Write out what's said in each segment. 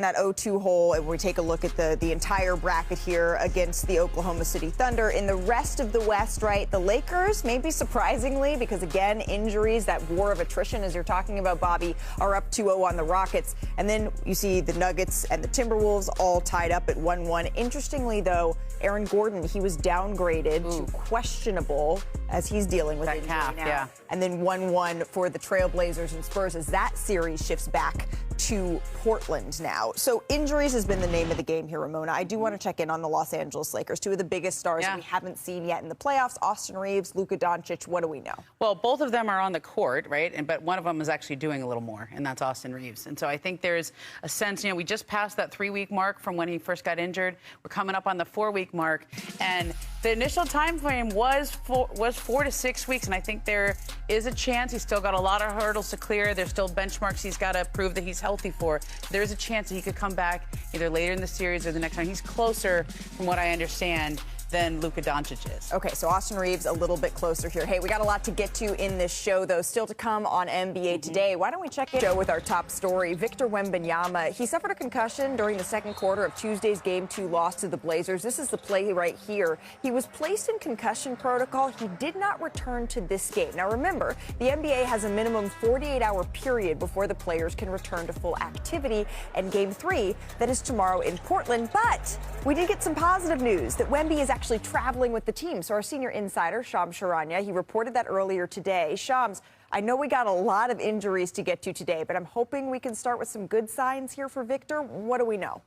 That 0-2 hole, and we take a look at the entire bracket here against the Oklahoma City Thunder. In the rest of the West, right, the Lakers, maybe surprisingly, because again, injuries, that war of attrition, as you're talking about, Bobby, are up 2-0 on the Rockets. And then you see the Nuggets and the Timberwolves all tied up at 1-1. Interestingly, though, Aaron Gordon, he was downgraded to questionable as he's dealing with injury now. Yeah. And then 1-1 for the Trailblazers and Spurs as that series shifts back to Portland now. So injuries has been the name of the game here, Ramona. I do want to check in on the Los Angeles Lakers, two of the biggest stars that we haven't seen yet in the playoffs. Austin Reeves, Luka Doncic, what do we know? Well, both of them are on the court, right? But one of them is actually doing a little more, and that's Austin Reeves. And so I think there's a sense, we just passed that 3-week mark from when he first got injured. We're coming up on the 4-week mark, and the initial time frame was 4 to 6 weeks, and I think there is a chance. He's still got a lot of hurdles to clear. There's still benchmarks he's got to prove that he's healthy for. There's a chance that he could come back either later in the series or the next time. He's closer, from what I understand, than Luka Doncic is. Okay, so Austin Reeves a little bit closer here. Hey, we got a lot to get to in this show, though. Still to come on NBA Today. Why don't we check in with our top story? Victor Wembanyama, he suffered a concussion during the second quarter of Tuesday's Game 2 loss to the Blazers. This is the play right here. He was placed in concussion protocol. He did not return to this game. Now, remember, the NBA has a minimum 48-hour period before the players can return to full activity, and Game 3, that is tomorrow in Portland. But we did get some positive news that Wemby is actually traveling with the team. So our senior insider, Shams Charania, he reported that earlier today. Shams, I know we got a lot of injuries to get to today, but I'm hoping we can start with some good signs here for Victor. What do we know?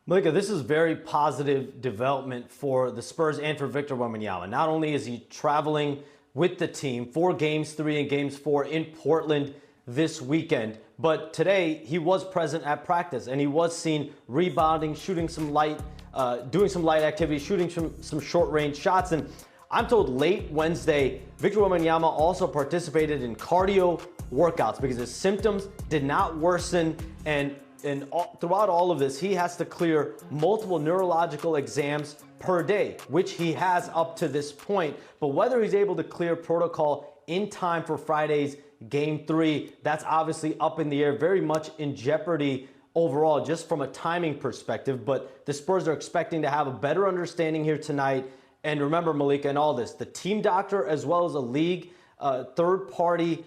Malika, this is very positive development for the Spurs and for Victor Wembanyama. Not only is he traveling with the team for Games 3 and Games 4 in Portland this weekend, but today he was present at practice and he was seen rebounding, shooting some light, doing some light activity, shooting some short-range shots. And I'm told late Wednesday, Victor Wembanyama also participated in cardio workouts because his symptoms did not worsen. And throughout all of this, he has to clear multiple neurological exams per day, which he has up to this point. But whether he's able to clear protocol in time for Friday's Game 3, that's obviously up in the air, very much in jeopardy overall, just from a timing perspective. But the Spurs are expecting to have a better understanding here tonight. And remember, Malika, in all this, the team doctor as well as a league third-party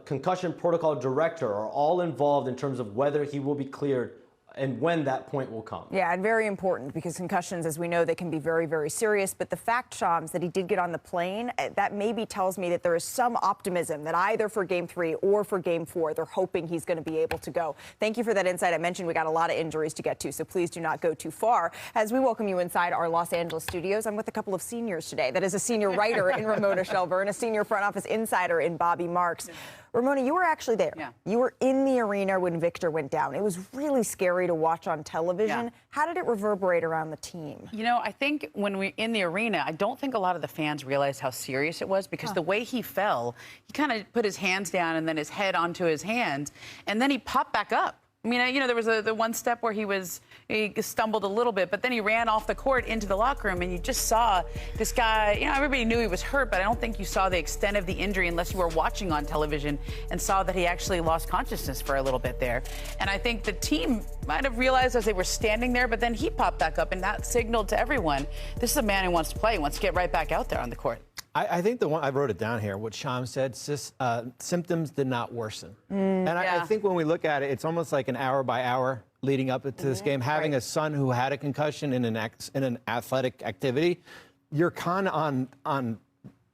concussion protocol director are all involved in terms of whether he will be cleared and when that point will come. Yeah, and very important because concussions, as we know, they can be very, very serious. But the fact, Shams, that he did get on the plane, that maybe tells me that there is some optimism that either for Game 3 or for Game 4, they're hoping he's going to be able to go. Thank you for that insight. I mentioned we got a lot of injuries to get to, so please do not go too far. As we welcome you inside our Los Angeles studios, I'm with a couple of seniors today. That is a senior writer in Ramona Shelburne, a senior front office insider in Bobby Marks. Ramona, you were actually there. Yeah. You were in the arena when Victor went down. It was really scary to watch on television. Yeah. How did it reverberate around the team? I think when we're in the arena, I don't think a lot of the fans realized how serious it was because the way he fell, he kind of put his hands down and then his head onto his hands, and then he popped back up. I mean, there was the one step where he stumbled a little bit, but then he ran off the court into the locker room, and you just saw this guy, everybody knew he was hurt, but I don't think you saw the extent of the injury unless you were watching on television and saw that he actually lost consciousness for a little bit there. And I think the team might have realized as they were standing there, but then he popped back up, and that signaled to everyone, this is a man who wants to play, wants to get right back out there on the court. I think the one, I wrote it down here, what Shams said, symptoms did not worsen. And I think when we look at it, it's almost like an hour by hour leading up to this game. Having a son who had a concussion in an athletic activity, you're kind of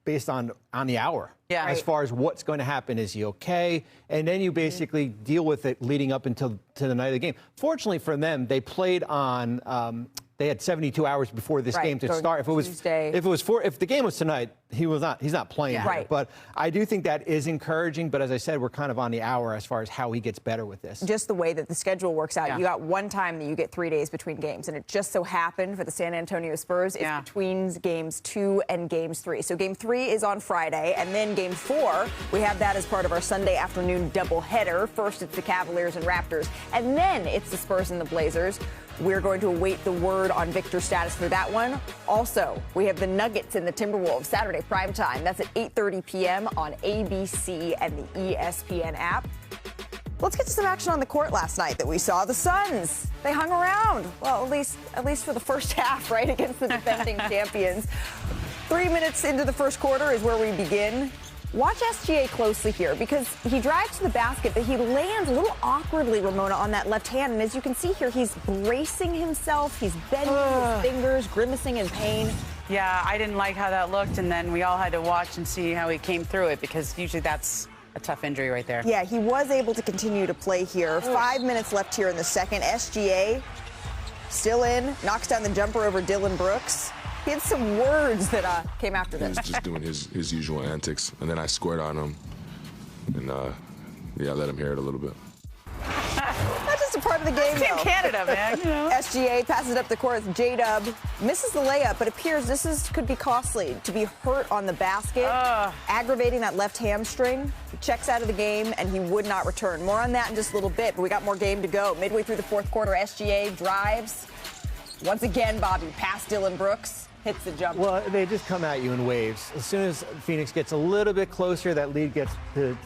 based on the hour. Yeah. As far as what's going to happen, is he okay? And then you basically deal with it leading up to the night of the game. Fortunately for them, they played on. They had 72 hours before this game to start. If the game was tonight, he's not playing. Yeah. Right. But I do think that is encouraging. But as I said, we're kind of on the hour as far as how he gets better with this. Just the way that the schedule works out. Yeah. You got one time that you get 3 days between games, and it just so happened for the San Antonio Spurs it's between Games 2 and Games 3. So Game 3 is on Friday, and then Game 4, we have that as part of our Sunday afternoon doubleheader. First, it's the Cavaliers and Raptors, and then it's the Spurs and the Blazers. We're going to await the word on Victor's status for that one. Also, we have the Nuggets and the Timberwolves Saturday primetime. That's at 8:30 p.m. on ABC and the ESPN app. Let's get to some action on the court last night that we saw. The Suns, they hung around. Well, at least for the first half, right, against the defending champions. 3 minutes into the first quarter is where we begin. Watch SGA closely here because he drives to the basket, but he lands a little awkwardly, Ramona, on that left hand. And as you can see here, he's bracing himself. He's bending his fingers, grimacing in pain. Yeah, I didn't like how that looked, and then we all had to watch and see how he came through it because usually that's a tough injury right there. Yeah, he was able to continue to play here. 5 minutes left here in the second. SGA still in, knocks down the jumper over Dillon Brooks. He had some words that came after this. He was just doing his usual antics, and then I squared on him, and yeah, I let him hear it a little bit. That's just a part of the game, Team though. Canada, man. You know? SGA passes it up the court. J-Dub misses the layup, but appears this could be costly. To be hurt on the basket, aggravating that left hamstring. He checks out of the game, and he would not return. More on that in just a little bit, but we got more game to go. Midway through the fourth quarter, SGA drives. Once again, Bobby, past Dillon Brooks. Hits the jumper. Well, they just come at you in waves. As soon as Phoenix gets a little bit closer, that lead gets to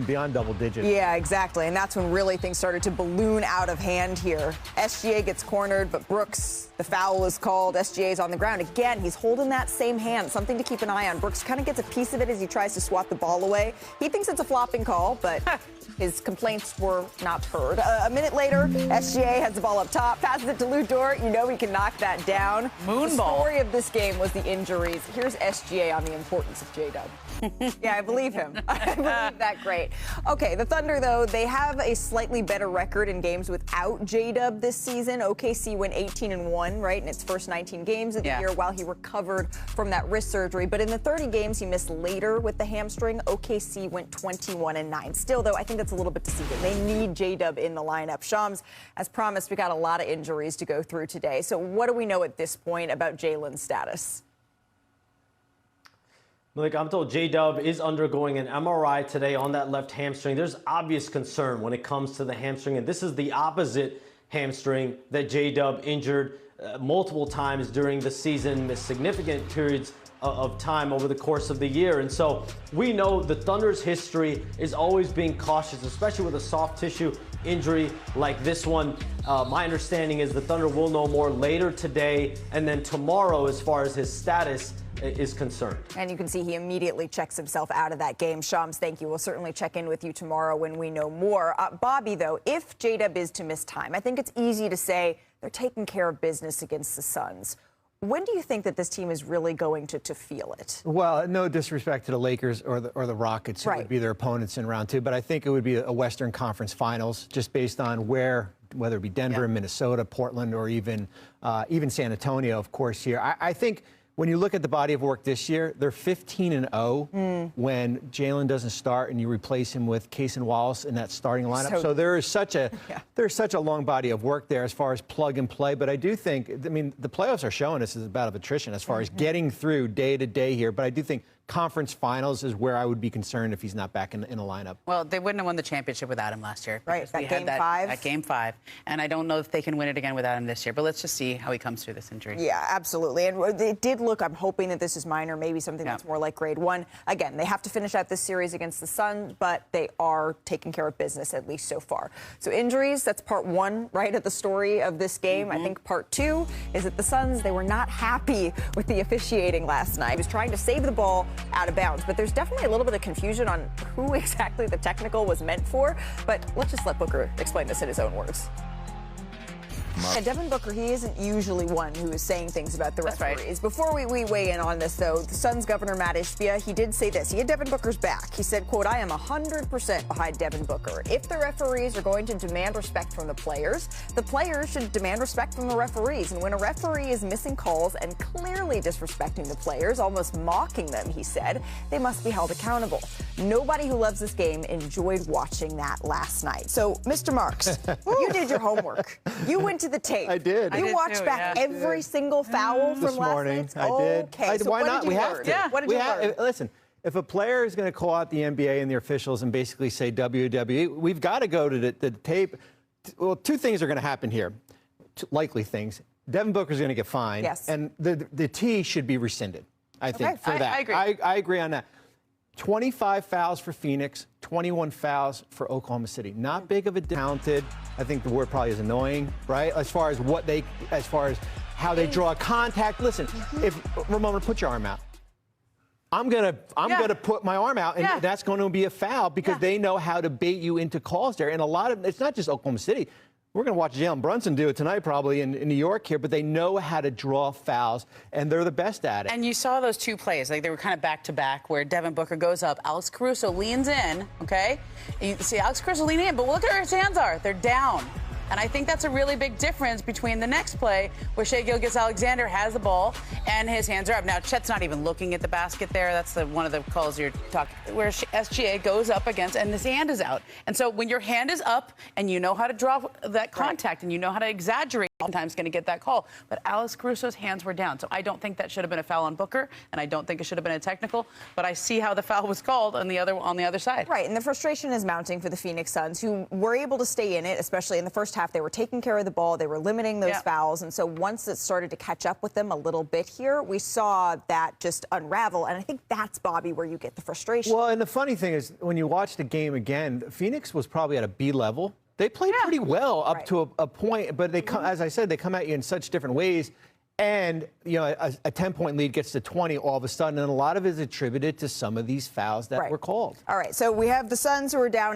beyond double digits. Yeah, exactly. And that's when really things started to balloon out of hand here. SGA gets cornered, but Brooks, the foul is called. SGA's on the ground. Again, he's holding that same hand, something to keep an eye on. Brooks kind of gets a piece of it as he tries to swat the ball away. He thinks it's a flopping call, but his complaints were not heard. A minute later, SGA has the ball up top, passes it to Lou Dort. You know he can knock that down. Moonball. The story of this game was the injuries. Here's SGA on the importance of J-Dub. Yeah, I believe him. I believe that great. Okay, the Thunder, though, they have a slightly better record in games without J-Dub this season. OKC went 18-1, right, in its first 19 games of the year while he recovered from that wrist surgery. But in the 30 games he missed later with the hamstring, OKC went 21-9. Still, though, I think that's a little bit deceiving. They need J-Dub in the lineup. Shams, as promised, we got a lot of injuries to go through today. So what do we know at this point about Jalen's status? Like I'm told, J-Dub is undergoing an MRI today on that left hamstring. There's obvious concern when it comes to the hamstring, and this is the opposite hamstring that J-Dub injured multiple times during the season, missed significant periods of time over the course of the year. And so we know the Thunder's history is always being cautious, especially with a soft tissue injury like this one. My understanding is the Thunder will know more later today and then tomorrow as far as his status is concerned. And you can see he immediately checks himself out of that game. Shams, thank you. We'll certainly check in with you tomorrow when we know more. Bobby, though, if J-Dub is to miss time, I think it's easy to say they're taking care of business against the Suns. When do you think that this team is really going to feel it? Well, no disrespect to the Lakers or the Rockets, who would be their opponents in round two, but I think it would be a Western Conference Finals, just based on whether it be Denver, Minnesota, Portland, or even San Antonio, of course, here. I think when you look at the body of work this year, they're 15-0 when Jalen doesn't start and you replace him with Cason Wallace in that starting lineup. So there is such a long body of work there as far as plug and play. But I do think, I mean, the playoffs are showing us is a bout of attrition as far as getting through day to day here. But I do think conference finals is where I would be concerned if he's not back in a lineup. Well, they wouldn't have won the championship without him last year. Right, that game five. That game five. And I don't know if they can win it again without him this year. But let's just see how he comes through this injury. Yeah, absolutely. And it did look, I'm hoping that this is minor, maybe something that's more like grade one. Again, they have to finish out this series against the Suns, but they are taking care of business, at least so far. So injuries, that's part one, right, of the story of this game. I think part two is that the Suns, they were not happy with the officiating last night. He was trying to save the ball out of bounds, but there's definitely a little bit of confusion on who exactly the technical was meant for. But let's just let Booker explain this in his own words. And Devin Booker, he isn't usually one who is saying things about the referees. Right. Before we weigh in on this, though, the Suns governor, Matt Ishbia, he did say this. He had Devin Booker's back. He said, quote, "I am 100% behind Devin Booker. If the referees are going to demand respect from the players should demand respect from the referees. And when a referee is missing calls and clearly disrespecting the players, almost mocking them, he said, they must be held accountable. Nobody who loves this game enjoyed watching that last night." So, Mr. Marks, you did your homework. You went to the tape. I did. You watched back every single foul from this morning. I did. Okay. So why not? We have to. Yeah. What did you learn? Listen, if a player is going to call out the NBA and the officials and basically say WWE, we've got to go to the tape. Well, two things are going to happen here. Likely things. Devin Booker's going to get fined. Yes. And the T should be rescinded, I think, for that. I agree. I agree on that. 25 fouls for Phoenix, 21 fouls for Oklahoma City. Not big of a talented. I think the word probably is annoying, right? As far as how they draw contact. Listen, if Ramona, put your arm out. I'm gonna put my arm out, and that's going to be a foul because they know how to bait you into calls there. And a lot of it's not just Oklahoma City. We're going to watch Jalen Brunson do it tonight, probably in New York here, but they know how to draw fouls, and they're the best at it. And you saw those two plays, like they were kind of back to back, where Devin Booker goes up, Alex Caruso leans in, okay? And you see Alex Caruso leaning in, but look where his hands are. They're down. And I think that's a really big difference between the next play where Shai Gilgeous-Alexander has the ball and his hands are up. Now, Chet's not even looking at the basket there. That's one of the calls you're talking, where SGA goes up against and his hand is out. And so when your hand is up and you know how to draw that contact and you know how to exaggerate, sometimes going to get that call. But Alex Caruso's hands were down. So I don't think that should have been a foul on Booker, and I don't think it should have been a technical. But I see how the foul was called on the other side. Right, and the frustration is mounting for the Phoenix Suns, who were able to stay in it, especially in the first half. They were taking care of the ball. They were limiting those fouls. And so once it started to catch up with them a little bit here, we saw that just unravel. And I think that's, Bobby, where you get the frustration. Well, and the funny thing is, when you watch the game again, Phoenix was probably at a B level. They played pretty well up to a point, but they come, as I said, they come at you in such different ways. And, you know, a 10-point lead gets to 20 all of a sudden, and a lot of it is attributed to some of these fouls that were called. All right, so we have the Suns who are down